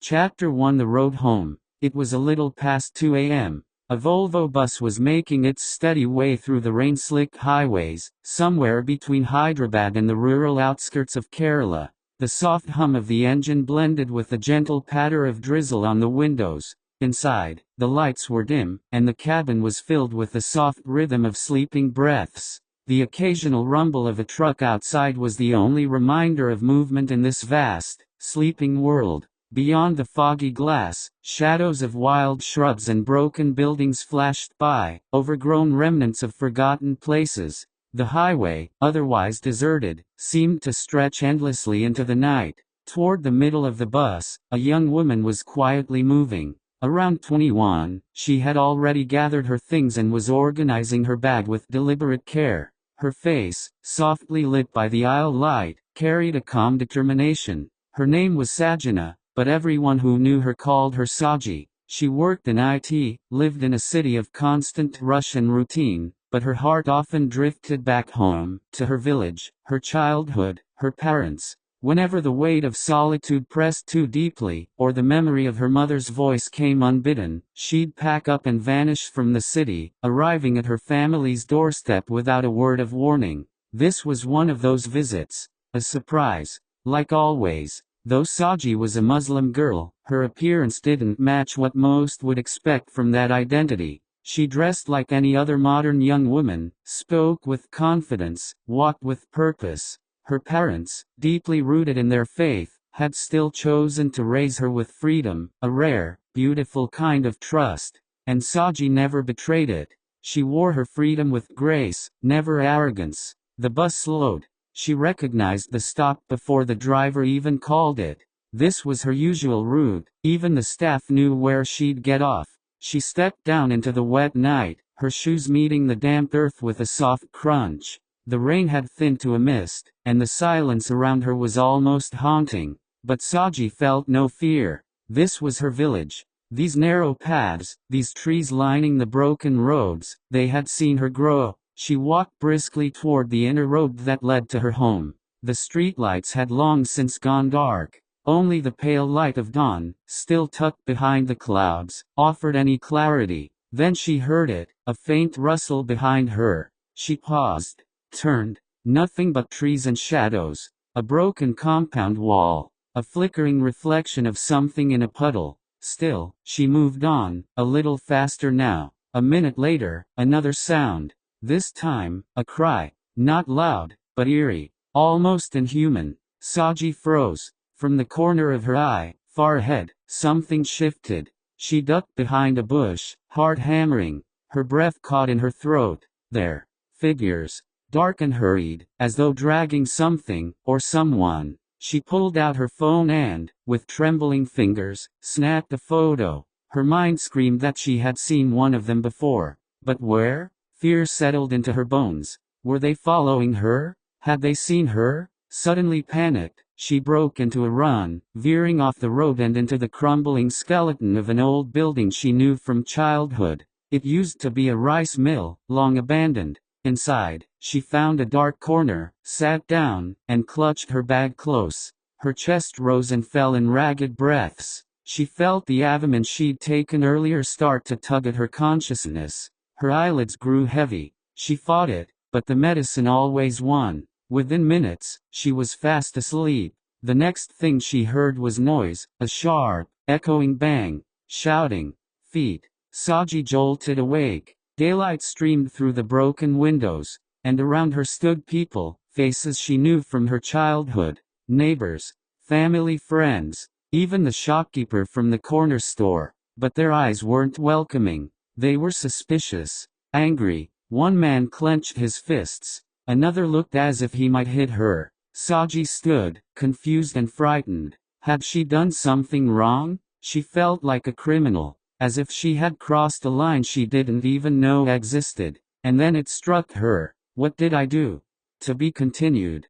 Chapter 1: The Road Home. It was a little past 2 a.m. A Volvo bus was making its steady way through the rain-slicked highways, somewhere between Hyderabad and the rural outskirts of Kerala. The soft hum of the engine blended with the gentle patter of drizzle on the windows. Inside, the lights were dim, and the cabin was filled with the soft rhythm of sleeping breaths. The occasional rumble of a truck outside was the only reminder of movement in this vast, sleeping world. Beyond the foggy glass, shadows of wild shrubs and broken buildings flashed by, overgrown remnants of forgotten places. The highway, otherwise deserted, seemed to stretch endlessly into the night. Toward the middle of the bus, a young woman was quietly moving. Around 21, she had already gathered her things and was organizing her bag with deliberate care. Her face, softly lit by the aisle light, carried a calm determination. Her name was Sajana, but everyone who knew her called her Saji. She worked in IT, lived in a city of constant rush and routine, but her heart often drifted back home, to her village, her childhood, her parents. Whenever the weight of solitude pressed too deeply, or the memory of her mother's voice came unbidden, she'd pack up and vanish from the city, arriving at her family's doorstep without a word of warning. This was one of those visits. A surprise. Like always, though Saji was a Muslim girl, her appearance didn't match what most would expect from that identity. She dressed like any other modern young woman, spoke with confidence, walked with purpose. Her parents, deeply rooted in their faith, had still chosen to raise her with freedom, a rare, beautiful kind of trust. And Saji never betrayed it. She wore her freedom with grace, never arrogance. The bus slowed. She recognized the stop before the driver even called it. This was her usual route. Even the staff knew where she'd get off. She stepped down into the wet night, her shoes meeting the damp earth with a soft crunch. The rain had thinned to a mist, and the silence around her was almost haunting. But Saji felt no fear. This was her village. These narrow paths, these trees lining the broken roads, they had seen her grow. She walked briskly toward the inner road that led to her home. The streetlights had long since gone dark. Only the pale light of dawn, still tucked behind the clouds, offered any clarity. Then she heard it, a faint rustle behind her. She paused, turned. Nothing but trees and shadows. A broken compound wall. A flickering reflection of something in a puddle. Still, she moved on, a little faster now. A minute later, another sound. This time, a cry, not loud, but eerie, almost inhuman. Saji froze. From the corner of her eye, far ahead, something shifted. She ducked behind a bush, heart hammering, her breath caught in her throat. There. Figures. Dark and hurried, as though dragging something, or someone. She pulled out her phone and, with trembling fingers, snapped a photo. Her mind screamed that she had seen one of them before. But where? Fear settled into her bones. Were they following her? Had they seen her? Suddenly panicked, she broke into a run, veering off the road and into the crumbling skeleton of an old building she knew from childhood. It used to be a rice mill, long abandoned. Inside, she found a dark corner, sat down, and clutched her bag close. Her chest rose and fell in ragged breaths. She felt the Avamin she'd taken earlier start to tug at her consciousness. Her eyelids grew heavy. She fought it, but the medicine always won. Within minutes, she was fast asleep. The next thing she heard was noise, a sharp, echoing bang. Shouting. Feet. Saji jolted awake. Daylight streamed through the broken windows, and around her stood people, faces she knew from her childhood. Neighbors. Family, friends. Even the shopkeeper from the corner store. But their eyes weren't welcoming. They were suspicious, angry. One man clenched his fists. Another looked as if he might hit her. Saji stood, confused and frightened. Had she done something wrong? She felt like a criminal, as if she had crossed a line she didn't even know existed. And then it struck her. What did I do? To be continued.